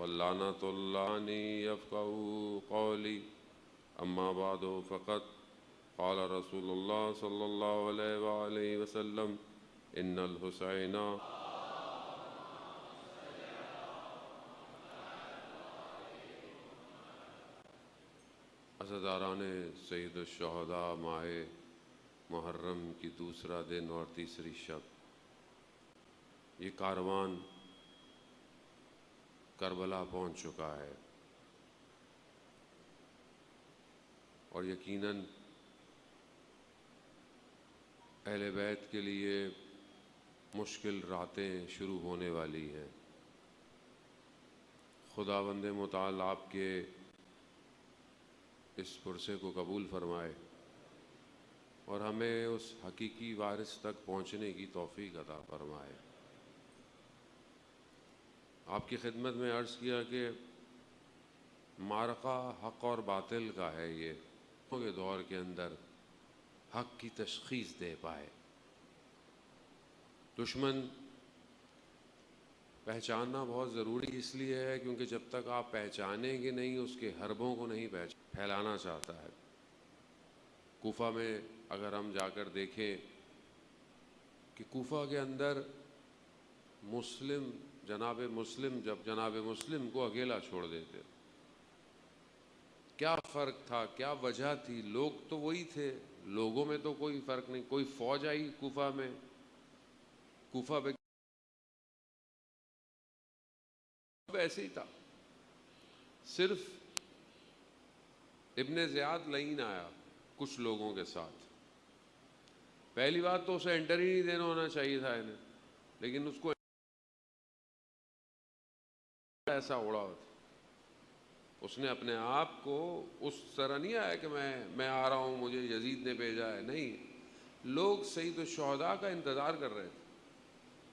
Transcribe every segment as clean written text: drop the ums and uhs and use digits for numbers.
واللعنة اللعن يفقهوا قولي أما بعد فقد قال رسول الله صلى الله عليه وآله وسلم إن الحسين عزاداران سید الشہداء ماہ محرم کی دوسرا دن اور تیسری شب، یہ کاروان کربلا پہنچ چکا ہے اور یقیناً اہل بیت کے لیے مشکل راتیں شروع ہونے والی ہیں۔ خداوند متعال آپ کے اس پرسے کو قبول فرمائے اور ہمیں اس حقیقی وارث تک پہنچنے کی توفیق عطا فرمائے۔ آپ کی خدمت میں عرض کیا کہ معرکہ حق اور باطل کا ہے، یہ کے دور کے اندر حق کی تشخیص دے پائے۔ دشمن پہچاننا بہت ضروری اس لیے ہے کیونکہ جب تک آپ پہچانیں گے نہیں، اس کے حربوں کو نہیں پھیلانا چاہتا ہے۔ کوفہ میں اگر ہم جا کر دیکھیں کہ کوفہ کے اندر جناب مسلم کو اکیلا چھوڑ دیتے، کیا فرق تھا، کیا وجہ تھی؟ لوگ تو وہی تھے، لوگوں میں تو کوئی فرق نہیں۔ کوئی فوج آئی کوفہ میں، کوفہ پہ ایسے ہی تھا، صرف ابن زیاد لعین آیا کچھ لوگوں کے ساتھ۔ پہلی بات تو اسے انٹر ہی نہیں دینا ہونا چاہیے تھا انہیں، لیکن اس کو ایسا اڑا ہوتا، اس نے اپنے آپ کو اس طرح نہیں آیا کہ میں آ رہا ہوں، مجھے یزید نے بھیجا ہے، نہیں۔ لوگ سید الشہداء کا انتظار کر رہے تھے،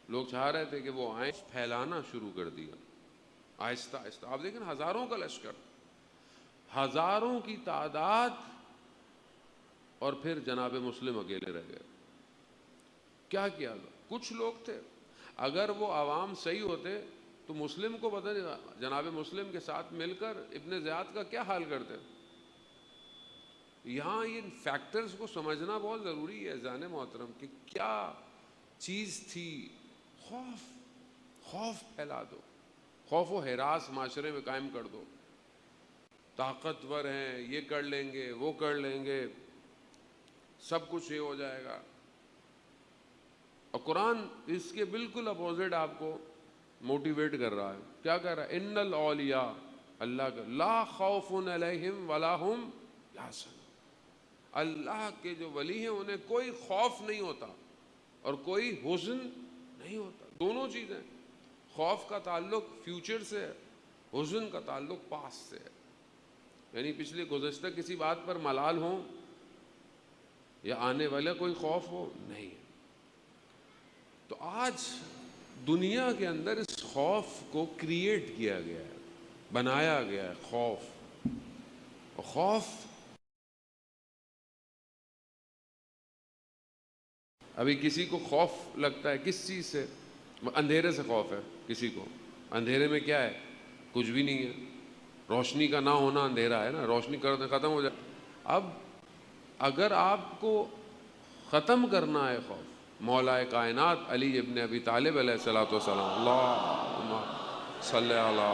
لوگ چاہ رہے تھے کہ وہ آئیں۔ پھیلانا شروع کر دیا آہستہ آہستہ۔ آپ دیکھیں ہزاروں کا لشکر، ہزاروں کی تعداد، اور پھر جناب مسلم اکیلے رہ گئے۔ کیا کیا؟ کچھ لوگ تھے، اگر وہ عوام صحیح ہوتے تو مسلم کو پتہ نہیں، جناب مسلم کے ساتھ مل کر ابن زیاد کا کیا حال کرتے۔ یہاں ان فیکٹرز کو سمجھنا بہت ضروری ہے اذان محترم، کہ کیا چیز تھی۔ خوف پھیلا دو، خوف و ہراس معاشرے میں قائم کر دو۔ طاقتور ہیں، یہ کر لیں گے، وہ کر لیں گے، سب کچھ یہ ہو جائے گا۔ اور قرآن اس کے بالکل اپوزٹ آپ کو موٹیویٹ کر رہا ہے۔ کیا کہہ رہا ہے؟ ان الاولیاء، اللہ کا، لا خوف علیہم ولا ہم یحزنون۔ اللہ کے جو ولی ہیں انہیں کوئی خوف نہیں ہوتا اور کوئی حزن نہیں ہوتا۔ دونوں چیزیں، خوف کا تعلق فیوچر سے ہے، حزن کا تعلق پاسٹ سے ہے، یعنی پچھلے گزشتہ کسی بات پر ملال ہو یا آنے والا کوئی خوف ہو، نہیں۔ تو آج دنیا کے اندر اس خوف کو کریٹ کیا گیا ہے، بنایا گیا ہے خوف۔ اور خوف ابھی کسی کو خوف لگتا ہے کس چیز سے؟ اندھیرے سے خوف ہے کسی کو۔ اندھیرے میں کیا ہے؟ کچھ بھی نہیں ہے، روشنی کا نہ ہونا اندھیرا ہے نا، روشنی کر دیں ختم ہو جائے۔ اب اگر آپ کو ختم کرنا ہے خوف، مولا کائنات علی ابن ابی طالب علیہ الصلوۃ والسلام، اللہم صلی علی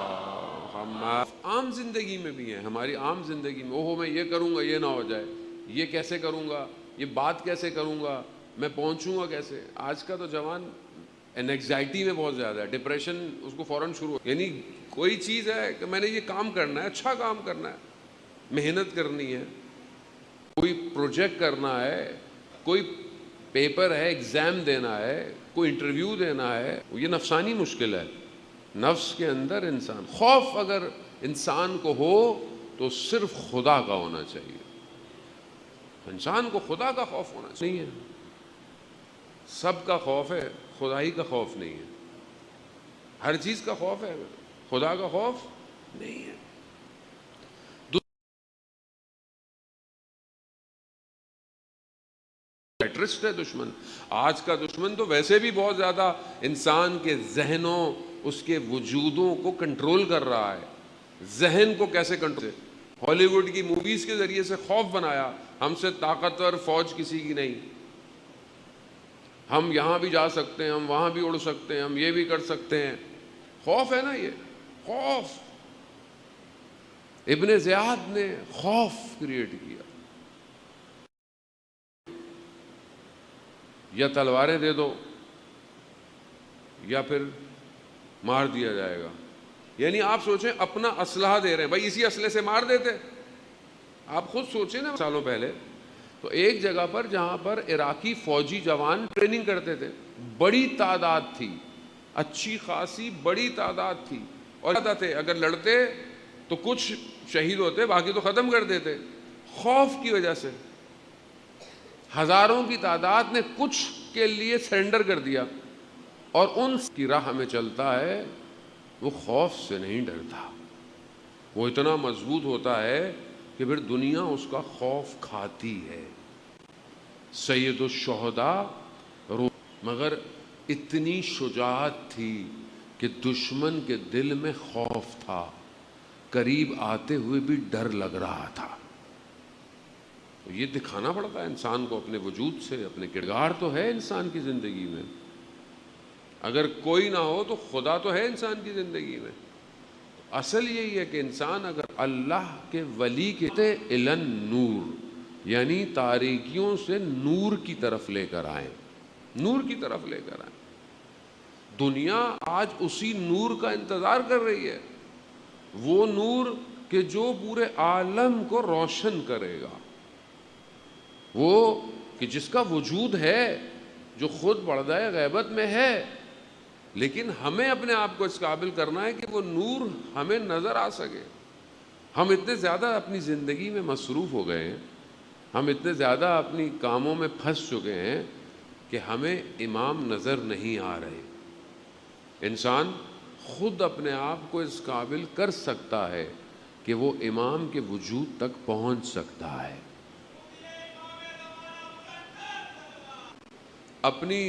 محمد، عام زندگی میں بھی ہے، ہماری عام زندگی میں، اوہو میں یہ کروں گا یہ نہ ہو جائے، یہ کیسے کروں گا، یہ بات کیسے کروں گا، میں پہنچوں گا کیسے۔ آج کا تو جوان انگزائٹی میں بہت زیادہ ہے، ڈپریشن اس کو فوراً شروع، یعنی کوئی چیز ہے کہ میں نے یہ کام کرنا ہے، اچھا کام کرنا ہے، محنت کرنی ہے، کوئی پروجیکٹ کرنا ہے، کوئی پیپر ہے، ایگزام دینا ہے، کوئی انٹرویو دینا ہے، یہ نفسانی مشکل ہے۔ نفس کے اندر انسان، خوف اگر انسان کو ہو تو صرف خدا کا ہونا چاہیے۔ انسان کو خدا کا خوف ہونا چاہیے، نہیں ہے، سب کا خوف ہے، خدائی کا خوف نہیں ہے۔ ہر چیز کا خوف ہے، خدا کا خوف نہیں ہے۔ ٹرسٹ ہے دشمن، آج کا دشمن تو ویسے بھی بہت زیادہ انسان کے ذہنوں اس کے وجودوں کو کنٹرول کر رہا ہے، ذہن کو کیسے کنٹرول۔ ہالی ووڈ کی موویز کے ذریعے سے خوف بنایا، ہم سے طاقتور فوج کسی کی نہیں، ہم یہاں بھی جا سکتے ہیں، ہم وہاں بھی اڑ سکتے ہیں، ہم یہ بھی کر سکتے ہیں۔ خوف ہے نا، یہ خوف، ابن زیاد نے خوف کریٹ کیا، یا تلواریں دے دو یا پھر مار دیا جائے گا۔ یعنی آپ سوچیں اپنا اسلحہ دے رہے ہیں، بھائی اسی اسلحے سے مار دیتے۔ آپ خود سوچیں نا، سالوں پہلے تو ایک جگہ پر جہاں پر عراقی فوجی جوان ٹریننگ کرتے تھے، بڑی تعداد تھی، اچھی خاصی بڑی تعداد تھی، اور تھے اگر لڑتے تو کچھ شہید ہوتے، باقی تو ختم کر دیتے۔ خوف کی وجہ سے ہزاروں کی تعداد نے کچھ کے لیے سرنڈر کر دیا، اور ان کی راہ میں چلتا ہے، وہ خوف سے نہیں ڈرتا، وہ اتنا مضبوط ہوتا ہے کہ پھر دنیا اس کا خوف کھاتی ہے۔ سید الشہداء مگر اتنی شجاعت تھی کہ دشمن کے دل میں خوف تھا، قریب آتے ہوئے بھی ڈر لگ رہا تھا۔ یہ دکھانا پڑتا ہے انسان کو اپنے وجود سے، اپنے کردار تو ہے انسان کی زندگی میں، اگر کوئی نہ ہو تو خدا تو ہے انسان کی زندگی میں۔ اصل یہی ہے کہ انسان اگر اللہ کے ولی کے الن نور، یعنی تاریکیوں سے نور کی طرف لے کر آئیں، نور کی طرف لے کر آئیں۔ دنیا آج اسی نور کا انتظار کر رہی ہے، وہ نور کہ جو پورے عالم کو روشن کرے گا، وہ کہ جس کا وجود ہے، جو خود پردہ غیبت میں ہے، لیکن ہمیں اپنے آپ کو اس قابل کرنا ہے کہ وہ نور ہمیں نظر آ سکے۔ ہم اتنے زیادہ اپنی زندگی میں مصروف ہو گئے ہیں، ہم اتنے زیادہ اپنی کاموں میں پھنس چکے ہیں کہ ہمیں امام نظر نہیں آ رہے۔ انسان خود اپنے آپ کو اس قابل کر سکتا ہے کہ وہ امام کے وجود تک پہنچ سکتا ہے۔ اپنی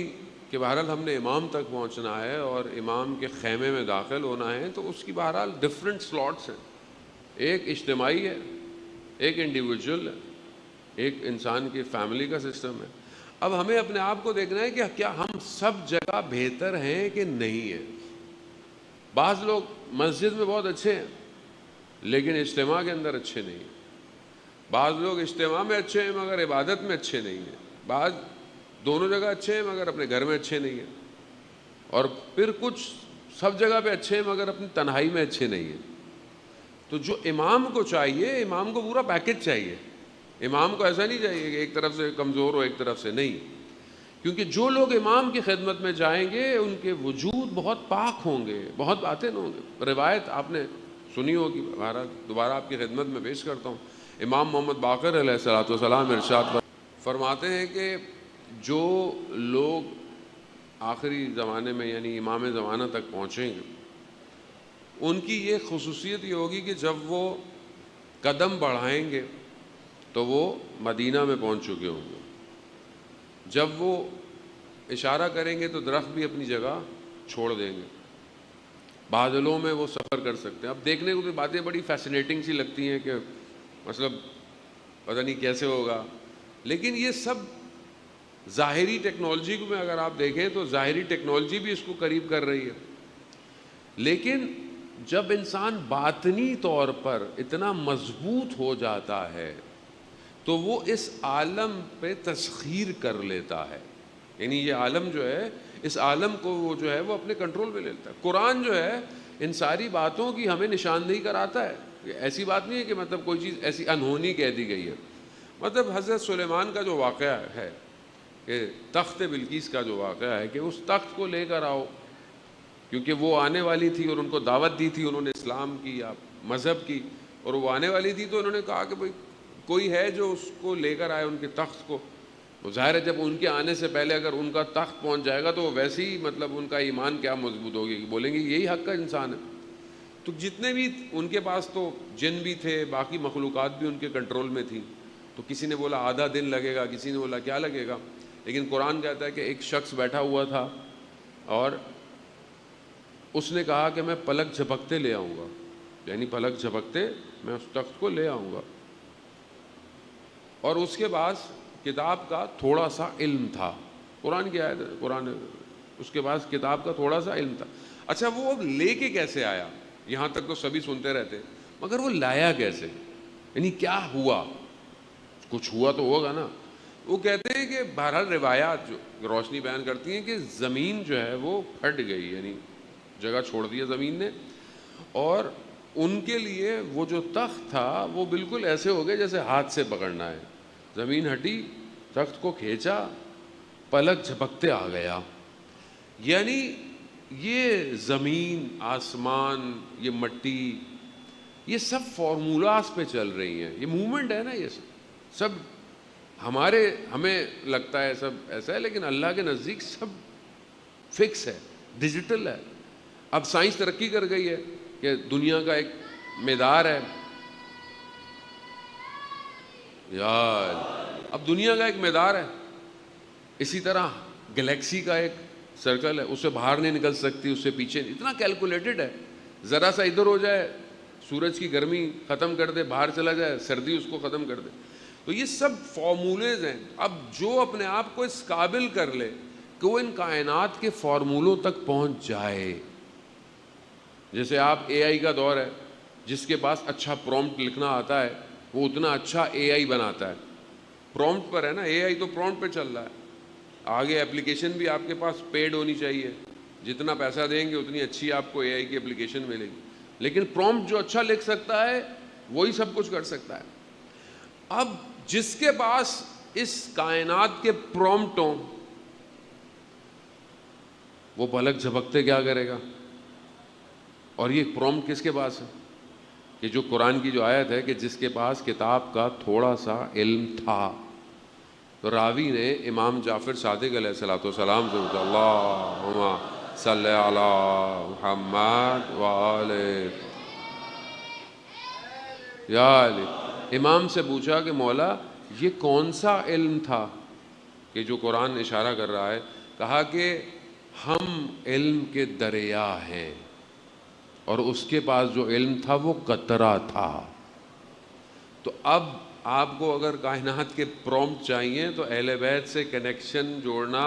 کہ بہرحال ہم نے امام تک پہنچنا ہے اور امام کے خیمے میں داخل ہونا ہے، تو اس کی بہرحال ڈفرینٹ سلاٹس ہیں، ایک اجتماعی ہے، ایک انڈیویجول ہے، ایک انسان کی فیملی کا سسٹم ہے۔ اب ہمیں اپنے آپ کو دیکھنا ہے کہ کیا ہم سب جگہ بہتر ہیں کہ نہیں ہیں۔ بعض لوگ مسجد میں بہت اچھے ہیں لیکن اجتماع کے اندر اچھے نہیں ہیں، بعض لوگ اجتماع میں اچھے ہیں مگر عبادت میں اچھے نہیں ہیں، بعض دونوں جگہ اچھے ہیں مگر اپنے گھر میں اچھے نہیں ہیں، اور پھر کچھ سب جگہ پہ اچھے ہیں مگر اپنی تنہائی میں اچھے نہیں ہیں۔ تو جو امام کو چاہیے، امام کو پورا پیکج چاہیے، امام کو ایسا نہیں چاہیے کہ ایک طرف سے کمزور ہو ایک طرف سے نہیں، کیونکہ جو لوگ امام کی خدمت میں جائیں گے ان کے وجود بہت پاک ہوں گے، بہت باطن ہوں گے۔ روایت آپ نے سنی ہوگی، دوبارہ آپ کی خدمت میں پیش کرتا ہوں۔ امام محمد باقر علیہ الصلوۃ والسلام ارشاد فرماتے ہیں کہ جو لوگ آخری زمانے میں یعنی امام زمانہ تک پہنچیں گے، ان کی یہ خصوصیت یہ ہوگی کہ جب وہ قدم بڑھائیں گے تو وہ مدینہ میں پہنچ چکے ہوں گے، جب وہ اشارہ کریں گے تو درخت بھی اپنی جگہ چھوڑ دیں گے، بادلوں میں وہ سفر کر سکتے ہیں۔ اب دیکھنے کو تو باتیں بڑی فیسنیٹنگ سی لگتی ہیں کہ مطلب پتہ نہیں کیسے ہوگا، لیکن یہ سب ظاہری ٹیکنالوجی کو میں اگر آپ دیکھیں تو ظاہری ٹیکنالوجی بھی اس کو قریب کر رہی ہے، لیکن جب انسان باطنی طور پر اتنا مضبوط ہو جاتا ہے تو وہ اس عالم پہ تسخیر کر لیتا ہے، یعنی یہ عالم جو ہے، اس عالم کو وہ جو ہے وہ اپنے کنٹرول میں لیتا ہے۔ قرآن جو ہے ان ساری باتوں کی ہمیں نشاندہی کراتا ہے، ایسی بات نہیں ہے کہ مطلب کوئی چیز ایسی انہونی کہہ دی گئی ہے۔ مطلب حضرت سلیمان کا جو واقعہ ہے کہ تخت بلقیس کا جو واقعہ ہے کہ اس تخت کو لے کر آؤ، کیونکہ وہ آنے والی تھی اور ان کو دعوت دی تھی انہوں نے اسلام کی یا مذہب کی، اور وہ آنے والی تھی تو انہوں نے کہا کہ بھئی کوئی ہے جو اس کو لے کر آئے ان کے تخت کو۔ وہ ظاہر ہے جب ان کے آنے سے پہلے اگر ان کا تخت پہنچ جائے گا تو ویسے ہی مطلب ان کا ایمان کیا مضبوط ہوگی کہ بولیں گے یہی حق کا انسان ہے۔ تو جتنے بھی ان کے پاس تو جن بھی تھے، باقی مخلوقات بھی ان کے کنٹرول میں تھی، تو کسی نے بولا آدھا دن لگے گا، کسی نے بولا کیا لگے گا، لیکن قرآن کہتا ہے کہ ایک شخص بیٹھا ہوا تھا اور اس نے کہا کہ میں پلک جھپکتے لے آؤں گا، یعنی پلک جھپکتے میں اس تخت کو لے آؤں گا. اور اس کے پاس کتاب کا تھوڑا سا علم تھا، قرآن کی آیت ہے، قرآن، اس کے پاس کتاب کا تھوڑا سا علم تھا. اچھا وہ لے کے کیسے آیا؟ یہاں تک تو سبھی سنتے رہتے، مگر وہ لایا کیسے؟ یعنی کیا ہوا؟ کچھ ہوا تو ہوگا نا. وہ کہتے ہیں کہ بہرحال روایات جو روشنی بیان کرتی ہیں کہ زمین جو ہے وہ پھٹ گئی، یعنی جگہ چھوڑ دیا زمین نے، اور ان کے لیے وہ جو تخت تھا وہ بالکل ایسے ہو گئے جیسے ہاتھ سے پکڑنا ہے. زمین ہٹی، تخت کو کھینچا، پلک جھپکتے آ گیا. یعنی یہ زمین، آسمان، یہ مٹی، یہ سب فارمولاز پہ چل رہی ہیں. یہ موومنٹ ہے نا، یہ سب ہمیں لگتا ہے سب ایسا ہے، لیکن اللہ کے نزدیک سب فکس ہے، ڈیجیٹل ہے. اب سائنس ترقی کر گئی ہے کہ دنیا کا ایک میدار ہے یار، اب دنیا کا ایک میدار ہے، اسی طرح گلیکسی کا ایک سرکل ہے، اس سے باہر نہیں نکل سکتی، اس سے پیچھے، اتنا کیلکولیٹڈ ہے. ذرا سا ادھر ہو جائے، سورج کی گرمی ختم کر دے، باہر چلا جائے، سردی اس کو ختم کر دے. تو یہ سب فارمولیز ہیں. اب جو اپنے آپ کو اس قابل کر لے کہ وہ ان کائنات کے فارمولوں تک پہنچ جائے، جیسے آپ اے آئی کا دور ہے، جس کے پاس اچھا پرومپٹ لکھنا آتا ہے وہ اتنا اچھا اے آئی بناتا ہے. پرومپٹ پر ہے نا، اے آئی تو پرومپٹ پہ چل رہا ہے. آگے اپلیکیشن بھی آپ کے پاس پیڈ ہونی چاہیے، جتنا پیسہ دیں گے اتنی اچھی آپ کو اے آئی کی اپلیکیشن ملے گی. لیکن پرومپٹ جو اچھا لکھ سکتا ہے وہی سب کچھ کر سکتا ہے. اب جس کے پاس اس کائنات کے پرومپٹ ہوں، وہ پلک جھپکتے کیا کرے گا؟ اور یہ پرومپٹ کس کے پاس ہے؟ کہ جو قرآن کی جو آیت ہے کہ جس کے پاس کتاب کا تھوڑا سا علم تھا. تو راوی نے امام جعفر صادق علیہ الصلوۃ والسلام سے پوچھا، اللہم صلی علی محمد وآل یا علی. امام سے پوچھا کہ مولا یہ کون سا علم تھا کہ جو قرآن اشارہ کر رہا ہے؟ کہا کہ ہم علم کے دریا ہیں، اور اس کے پاس جو علم تھا وہ قطرہ تھا. تو اب آپ کو اگر کائنات کے پرومپٹ چاہیے تو اہل بیت سے کنیکشن جوڑنا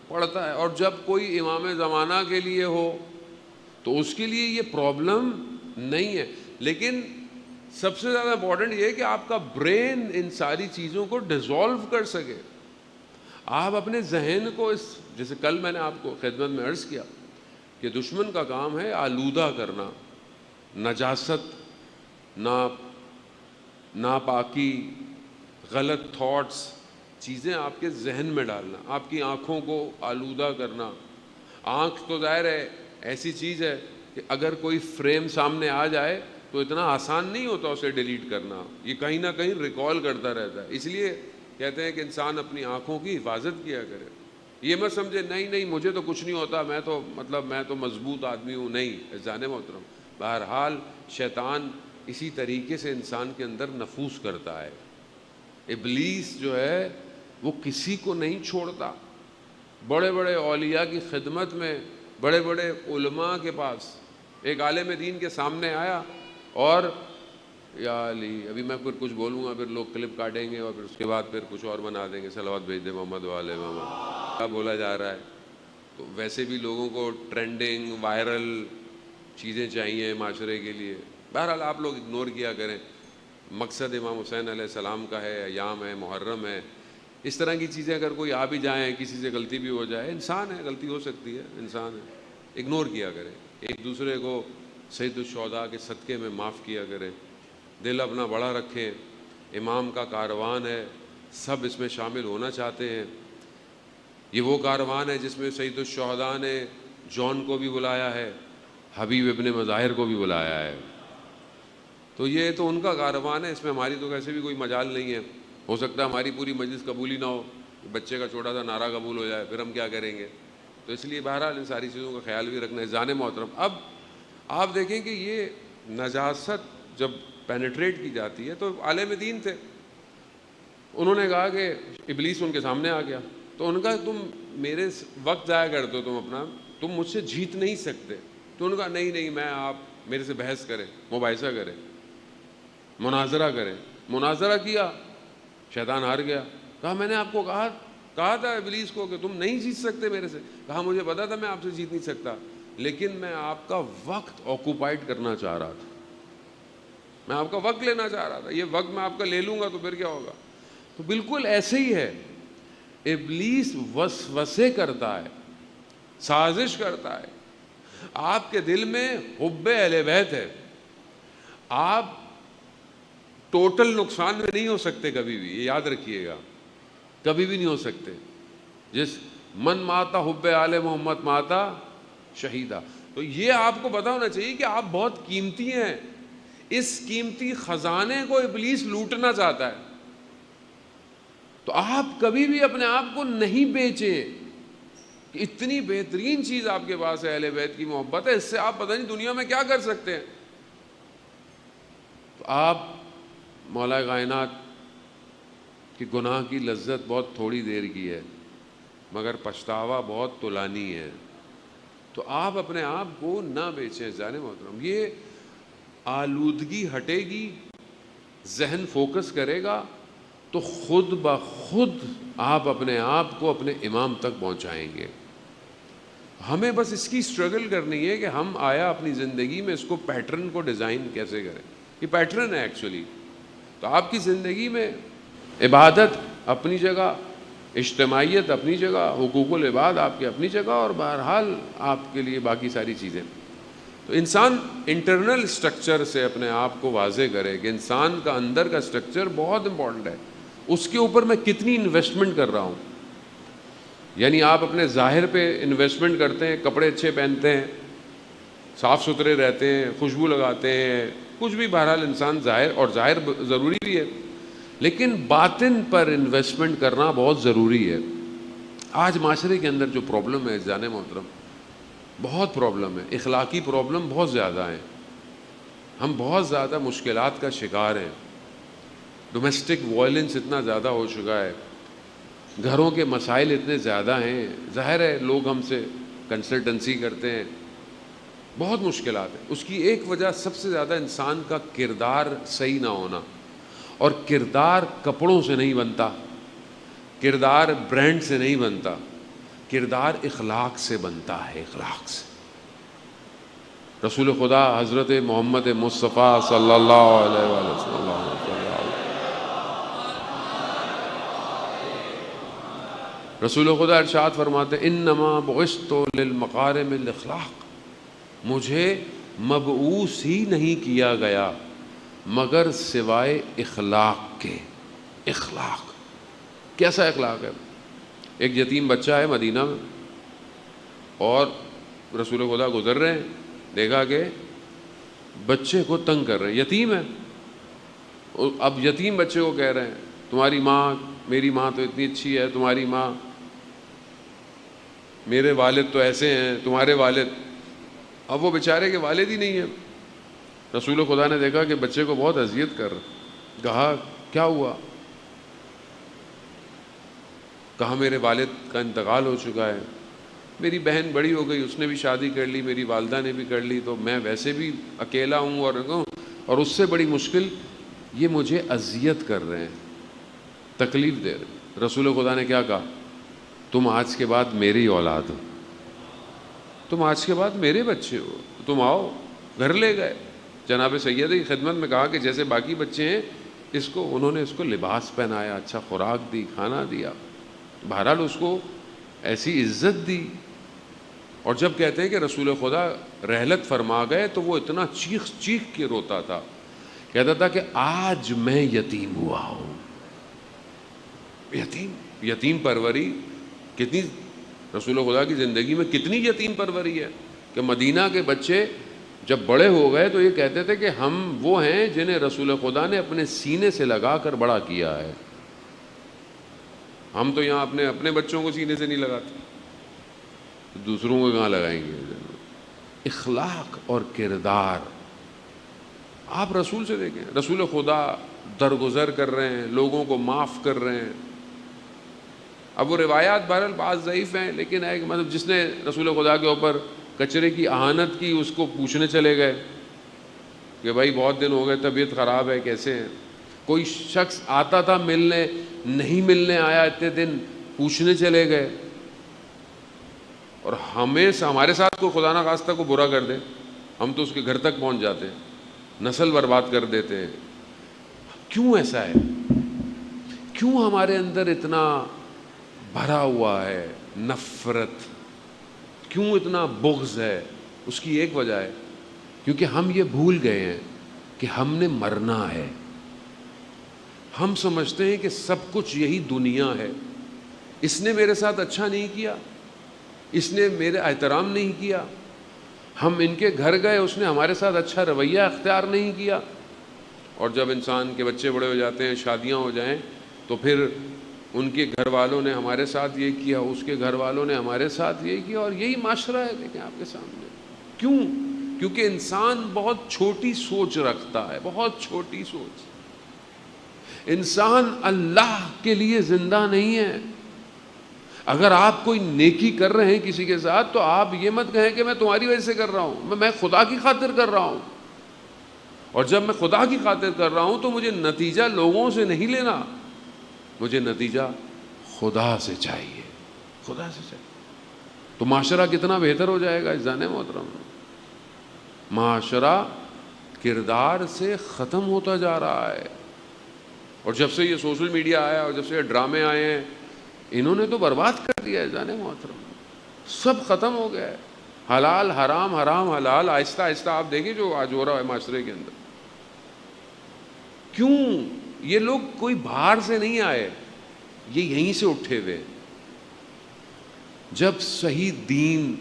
پڑتا ہے. اور جب کوئی امام زمانہ کے لیے ہو تو اس کے لیے یہ پرابلم نہیں ہے. لیکن سب سے زیادہ امپورٹنٹ یہ ہے کہ آپ کا برین ان ساری چیزوں کو ڈیزالو کر سکے. آپ اپنے ذہن کو جیسے کل میں نے آپ کو خدمت میں عرض کیا کہ دشمن کا کام ہے آلودہ کرنا، نجاست، ناپاکی، غلط تھاٹس، چیزیں آپ کے ذہن میں ڈالنا، آپ کی آنکھوں کو آلودہ کرنا. آنکھ تو ظاہر ہے ایسی چیز ہے کہ اگر کوئی فریم سامنے آ جائے تو اتنا آسان نہیں ہوتا اسے ڈیلیٹ کرنا، یہ کہیں نہ کہیں ریکال کرتا رہتا ہے. اس لیے کہتے ہیں کہ انسان اپنی آنکھوں کی حفاظت کیا کرے. یہ مت سمجھے نہیں مجھے تو کچھ نہیں ہوتا، میں تو مضبوط آدمی ہوں. نہیں جانے محترم، بہرحال شیطان اسی طریقے سے انسان کے اندر نفوذ کرتا ہے. ابلیس جو ہے وہ کسی کو نہیں چھوڑتا. بڑے بڑے اولیاء کی خدمت میں، بڑے بڑے علماء کے پاس ایک عالم دین کے سامنے آیا اور یا علی، ابھی میں پھر کچھ بولوں گا، پھر لوگ کلپ کاٹیں گے اور پھر اس کے بعد پھر کچھ اور بنا دیں گے، صلوات بھیج دے محمد والے محمد، کیا بولا جا رہا ہے. تو ویسے بھی لوگوں کو ٹرینڈنگ، وائرل چیزیں چاہیے معاشرے کے لیے. بہرحال آپ لوگ اگنور کیا کریں. مقصد امام حسین علیہ السلام کا ہے، ایام ہے، محرم ہے. اس طرح کی چیزیں اگر کوئی آ بھی جائیں، کسی سے غلطی بھی ہو جائے، انسان ہے، غلطی ہو سکتی ہے، انسان ہے، اگنور کیا کریں. ایک دوسرے کو سید الشہداء کے صدقے میں معاف کیا کریں. دل اپنا بڑا رکھیں. امام کا کاروان ہے، سب اس میں شامل ہونا چاہتے ہیں. یہ وہ کاروان ہے جس میں سید الشہداء نے جون کو بھی بلایا ہے، حبیب ابن مظاہر کو بھی بلایا ہے. تو یہ تو ان کا کاروان ہے، اس میں ہماری تو ویسے بھی کوئی مجال نہیں ہے. ہو سکتا ہے ہماری پوری مجلس قبول ہی نہ ہو، بچے کا چھوٹا سا نعرہ قبول ہو جائے، پھر ہم کیا کریں گے؟ تو اس لیے بہرحال ان ساری چیزوں کا خیال بھی رکھنا ہے. جان محترم، اب آپ دیکھیں کہ یہ نجاست جب پینیٹریٹ کی جاتی ہے، تو عالم دین تھے، انہوں نے کہا کہ ابلیس ان کے سامنے آ گیا. تو ان کا تم میرے وقت ضائع کرتے ہو، تم مجھ سے جیت نہیں سکتے. تو انہوں نے کہا نہیں میں آپ میرے سے بحث کریں، مباحثہ کریں، مناظرہ کریں. مناظرہ کیا، شیطان ہار گیا. کہا میں نے آپ کو کہا تھا ابلیس کو کہ تم نہیں جیت سکتے میرے سے. کہا مجھے پتا تھا میں آپ سے جیت نہیں سکتا، لیکن میں آپ کا وقت آکوپائڈ کرنا چاہ رہا تھا، میں آپ کا وقت لینا چاہ رہا تھا. یہ وقت میں آپ کا لے لوں گا تو پھر کیا ہوگا؟ تو بالکل ایسے ہی ہے، ابلیس وسوسے کرتا ہے، سازش کرتا ہے. آپ کے دل میں حب اہل بیت ہے، آپ ٹوٹل نقصان میں نہیں ہو سکتے کبھی بھی، یہ یاد رکھیے گا، کبھی بھی نہیں ہو سکتے. جس من ماتا حب آل محمد ماتا شہیدہ. تو یہ آپ کو پتا ہونا چاہیے کہ آپ بہت قیمتی ہیں. اس قیمتی خزانے کو ابلیس لوٹنا چاہتا ہے. تو آپ کبھی بھی اپنے آپ کو نہیں بیچیں کہ اتنی بہترین چیز آپ کے پاس ہے، اہل بیت کی محبت ہے، اس سے آپ پتہ نہیں دنیا میں کیا کر سکتے ہیں. تو آپ مولا کائنات کہ گناہ کی لذت بہت تھوڑی دیر کی ہے مگر پچھتاوا بہت طولانی ہے. تو آپ اپنے آپ کو نہ بیچیں جان محترم. یہ آلودگی ہٹے گی، ذہن فوکس کرے گا تو خود بخود آپ اپنے آپ کو اپنے امام تک پہنچائیں گے. ہمیں بس اس کی اسٹرگل کرنی ہے کہ ہم آیا اپنی زندگی میں اس کو پیٹرن کو ڈیزائن کیسے کریں. یہ پیٹرن ہے ایکچولی. تو آپ کی زندگی میں عبادت اپنی جگہ، اجتماعیت اپنی جگہ، حقوق العباد آپ کی اپنی جگہ، اور بہرحال آپ کے لیے باقی ساری چیزیں. تو انسان انٹرنل سٹرکچر سے اپنے آپ کو واضح کرے کہ انسان کا اندر کا سٹرکچر بہت امپورٹنٹ ہے، اس کے اوپر میں کتنی انویسٹمنٹ کر رہا ہوں. یعنی آپ اپنے ظاہر پہ انویسٹمنٹ کرتے ہیں، کپڑے اچھے پہنتے ہیں، صاف ستھرے رہتے ہیں، خوشبو لگاتے ہیں، کچھ بھی، بہرحال انسان ظاہر ضروری بھی ہے، لیکن باطن پر انویسٹمنٹ کرنا بہت ضروری ہے. آج معاشرے کے اندر جو پرابلم ہے جان محترم، بہت پرابلم ہے، اخلاقی پرابلم بہت زیادہ ہیں. ہم بہت زیادہ مشکلات کا شکار ہیں. ڈومیسٹک وائلنس اتنا زیادہ ہو چکا ہے، گھروں کے مسائل اتنے زیادہ ہیں. ظاہر ہے لوگ ہم سے کنسلٹنسی کرتے ہیں، بہت مشکلات ہیں. اس کی ایک وجہ سب سے زیادہ انسان کا کردار صحیح نہ ہونا. اور کردار کپڑوں سے نہیں بنتا، کردار برانڈ سے نہیں بنتا، کردار اخلاق سے بنتا ہے، اخلاق سے. رسول خدا حضرت محمد مصطفیٰ صلی اللہ علیہ وسلم، رسول خدا ارشاد فرماتے انما بعثت للمکارم الاخلاق، مجھے مبعوث ہی نہیں کیا گیا مگر سوائے اخلاق کے. اخلاق کیسا اخلاق ہے؟ ایک یتیم بچہ ہے مدینہ میں، اور رسول خدا گزر رہے ہیں، دیکھا کہ بچے کو تنگ کر رہے ہیں، یتیم ہے. اب یتیم بچے کو کہہ رہے ہیں تمہاری ماں، میری ماں تو اتنی اچھی ہے، تمہاری ماں، میرے والد تو ایسے ہیں، تمہارے والد. اب وہ بیچارے کے والد ہی نہیں ہیں. رسول خدا نے دیکھا کہ بچے کو بہت اذیت کر، کہا کیا ہوا؟ کہا میرے والد کا انتقال ہو چکا ہے، میری بہن بڑی ہو گئی، اس نے بھی شادی کر لی، میری والدہ نے بھی کر لی، تو میں ویسے بھی اکیلا ہوں، اور اس سے بڑی مشکل یہ مجھے اذیت کر رہے ہیں، تکلیف دے رہے ہیں. رسول خدا نے کیا کہا؟ تم آج کے بعد میری اولاد ہو، تم آج کے بعد میرے بچے ہو، تم آؤ. گھر لے گئے، جناب سید کی خدمت میں کہا کہ جیسے باقی بچے ہیں، انہوں نے اس کو لباس پہنایا، اچھا خوراک دی، کھانا دیا، بہرحال اس کو ایسی عزت دی. اور جب کہتے ہیں کہ رسول خدا رحلت فرما گئے تو وہ اتنا چیخ چیخ کے روتا تھا، کہتا تھا کہ آج میں یتیم ہوا ہوں. یتیم پروری کتنی، رسول خدا کی زندگی میں کتنی یتیم پروری ہے کہ مدینہ کے بچے جب بڑے ہو گئے تو یہ کہتے تھے کہ ہم وہ ہیں جنہیں رسول خدا نے اپنے سینے سے لگا کر بڑا کیا ہے. ہم تو یہاں اپنے بچوں کو سینے سے نہیں لگاتے، دوسروں کو کہاں لگائیں گے؟ اخلاق اور کردار آپ رسول سے دیکھیں. رسول خدا درگزر کر رہے ہیں، لوگوں کو معاف کر رہے ہیں. اب وہ روایات بہرحال بعض ضعیف ہیں، لیکن ہے کہ مطلب جس نے رسول خدا کے اوپر کچرے کی اہانت کی، اس کو پوچھنے چلے گئے کہ بھائی بہت دن ہو گئے، طبیعت خراب ہے، کیسے ہیں. کوئی شخص آتا تھا ملنے، نہیں ملنے آیا اتنے دن، پوچھنے چلے گئے. اور ہمارے ساتھ کوئی خدا نہ خواستہ کو برا کر دے، ہم تو اس کے گھر تک پہنچ جاتے ہیں، نسل برباد کر دیتے ہیں. کیوں ایسا ہے؟ کیوں ہمارے اندر اتنا بھرا ہوا ہے نفرت؟ کیوں اتنا بغض ہے؟ اس کی ایک وجہ ہے کیونکہ ہم یہ بھول گئے ہیں کہ ہم نے مرنا ہے. ہم سمجھتے ہیں کہ سب کچھ یہی دنیا ہے. اس نے میرے ساتھ اچھا نہیں کیا، اس نے میرے احترام نہیں کیا، ہم ان کے گھر گئے، اس نے ہمارے ساتھ اچھا رویہ اختیار نہیں کیا. اور جب انسان کے بچے بڑے ہو جاتے ہیں، شادیاں ہو جائیں، تو پھر ان کے گھر والوں نے ہمارے ساتھ یہ کیا، اس کے گھر والوں نے ہمارے ساتھ یہ کیا، اور یہی معاشرہ ہے. دیکھیں آپ کے سامنے. کیوں؟ کیونکہ انسان بہت چھوٹی سوچ رکھتا ہے، بہت چھوٹی سوچ. انسان اللہ کے لیے زندہ نہیں ہے. اگر آپ کوئی نیکی کر رہے ہیں کسی کے ساتھ، تو آپ یہ مت کہیں کہ میں تمہاری وجہ سے کر رہا ہوں، میں خدا کی خاطر کر رہا ہوں. اور جب میں خدا کی خاطر کر رہا ہوں تو مجھے نتیجہ لوگوں سے نہیں لینا، مجھے نتیجہ خدا سے چاہیے، خدا سے چاہیے. تو معاشرہ کتنا بہتر ہو جائے گا عزیزان محترم. معاشرہ کردار سے ختم ہوتا جا رہا ہے. اور جب سے یہ سوشل میڈیا آیا اور جب سے یہ ڈرامے آئے ہیں، انہوں نے تو برباد کر دیا ہے عزیزان محترم. سب ختم ہو گیا ہے. حلال حرام، حرام حلال، آہستہ آہستہ آپ دیکھیں جو آج ہو رہا ہے معاشرے کے اندر. کیوں؟ یہ لوگ کوئی باہر سے نہیں آئے، یہ یہیں سے اٹھے ہوئے. جب صحیح دین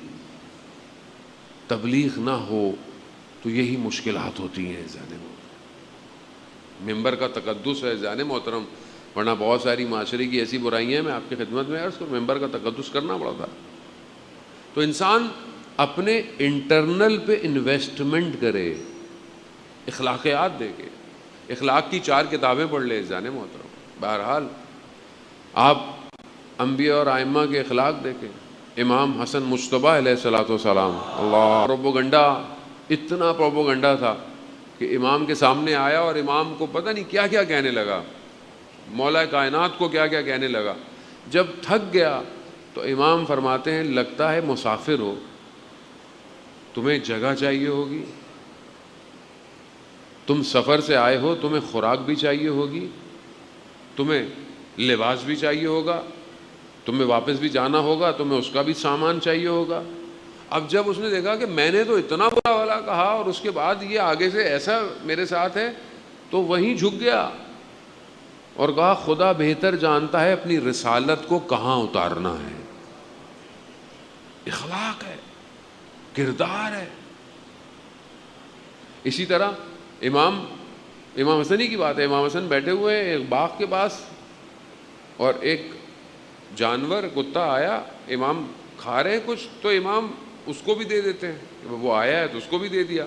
تبلیغ نہ ہو تو یہی مشکلات ہوتی ہیں عزیزان محترم. ممبر کا تقدس ہے عزیزان محترم، ورنہ بہت ساری معاشرے کی ایسی برائیاں ہیں. میں آپ کی خدمت میں عرض کروں، ممبر کا تقدس کرنا پڑتا. تو انسان اپنے انٹرنل پہ انویسٹمنٹ کرے، اخلاقیات دیکھے. اخلاق کی 4 کتابیں پڑھ لے عزیزان محترم. بہرحال آپ انبیاء اور ائمہ کے اخلاق دیکھیں. امام حسن مجتبی علیہ الصلوۃ والسلام، اللہ، پروپوگنڈا، اتنا پروپوگنڈا تھا کہ امام کے سامنے آیا اور امام کو پتہ نہیں کیا کیا کہنے لگا، مولا کائنات کو کیا کیا کہنے لگا. جب تھک گیا تو امام فرماتے ہیں لگتا ہے مسافر ہو، تمہیں جگہ چاہیے ہوگی، تم سفر سے آئے ہو، تمہیں خوراک بھی چاہیے ہوگی، تمہیں لباس بھی چاہیے ہوگا، تمہیں واپس بھی جانا ہوگا، تمہیں اس کا بھی سامان چاہیے ہوگا. اب جب اس نے دیکھا کہ میں نے تو اتنا برا والا کہا اور اس کے بعد یہ آگے سے ایسا میرے ساتھ ہے، تو وہیں جھک گیا اور کہا خدا بہتر جانتا ہے اپنی رسالت کو کہاں اتارنا ہے. اخلاق ہے، کردار ہے. اسی طرح امام حسنی کی بات ہے. امام حسن بیٹھے ہوئے ہیں ایک باغ کے پاس، اور ایک جانور کتا آیا، امام کھا رہے ہیں کچھ، تو امام اس کو بھی دے دیتے ہیں. وہ آیا ہے تو اس کو بھی دے دیا.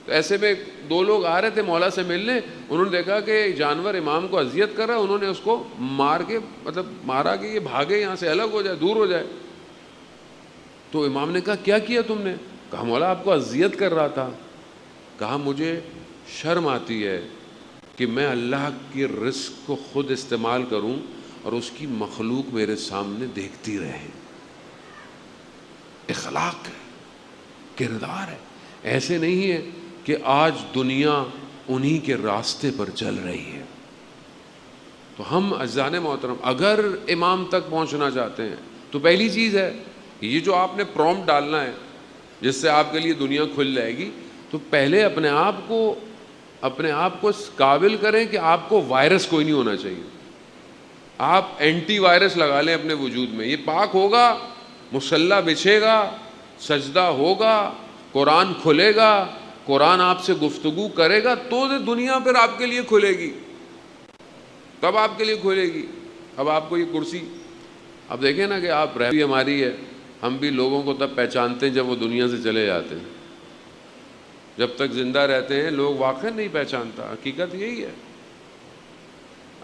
تو ایسے میں 2 لوگ آ رہے تھے مولا سے ملنے، انہوں نے دیکھا کہ جانور امام کو اذیت کر رہا ہے، انہوں نے اس کو مار کے مارا کہ یہ بھاگے یہاں سے، الگ ہو جائے، دور ہو جائے. تو امام نے کہا کیا کیا تم نے؟ کہا مولا آپ کو اذیت کر رہا تھا. کہا مجھے شرم آتی ہے کہ میں اللہ کے رزق کو خود استعمال کروں اور اس کی مخلوق میرے سامنے دیکھتی رہے. اخلاق ہے، کردار ہے. ایسے نہیں ہے کہ آج دنیا انہی کے راستے پر چل رہی ہے. تو ہم عزیزان محترم اگر امام تک پہنچنا چاہتے ہیں تو پہلی چیز ہے یہ جو آپ نے پرومپٹ ڈالنا ہے جس سے آپ کے لیے دنیا کھل جائے گی. تو پہلے اپنے آپ کو اس قابل کریں کہ آپ کو وائرس کوئی نہیں ہونا چاہیے. آپ اینٹی وائرس لگا لیں اپنے وجود میں. یہ پاک ہوگا، مصلی بچھے گا، سجدہ ہوگا، قرآن کھلے گا، قرآن آپ سے گفتگو کرے گا، تو دنیا پھر آپ کے لیے کھلے گی، تب آپ کے لیے کھلے گی. اب آپ کو یہ کرسی، اب دیکھیں نا کہ آپ رہی ہماری ہے، ہم بھی لوگوں کو تب پہچانتے ہیں جب وہ دنیا سے چلے جاتے ہیں. جب تک زندہ رہتے ہیں لوگ واقعی نہیں پہچانتا. حقیقت یہی ہے.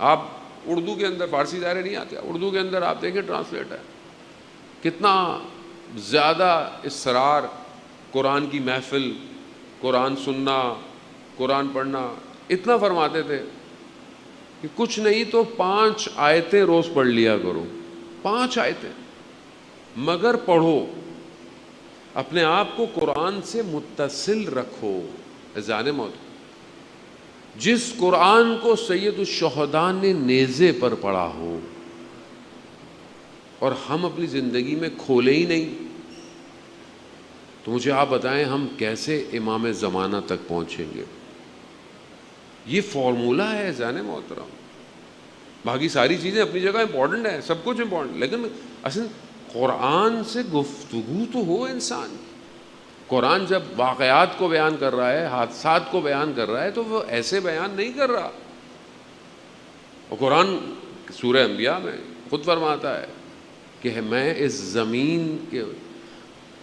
آپ اردو کے اندر، فارسی ظاہر نہیں آتے، اردو کے اندر آپ دیکھیں ٹرانسلیٹ ہے، کتنا زیادہ اصرار قرآن کی محفل، قرآن سننا، قرآن پڑھنا، اتنا فرماتے تھے کہ کچھ نہیں تو 5 آیتیں روز پڑھ لیا کرو، 5 آیتیں، مگر پڑھو، اپنے آپ کو قرآن سے متصل رکھو۔ اذان موت، جس قرآن کو سید الشہداء نے نیزے پر پڑھا ہو اور ہم اپنی زندگی میں کھولے ہی نہیں، تو مجھے آپ بتائیں ہم کیسے امام زمانہ تک پہنچیں گے؟ یہ فارمولہ ہے اذان محترم۔ باقی ساری چیزیں اپنی جگہ امپورٹنٹ ہیں، سب کچھ امپورٹنٹ، لیکن اصل قرآن سے گفتگو تو ہو انسان۔ قرآن جب واقعات کو بیان کر رہا ہے، حادثات کو بیان کر رہا ہے، تو وہ ایسے بیان نہیں کر رہا۔ اور قرآن سورہ انبیاء میں خود فرماتا ہے کہ میں اس زمین کے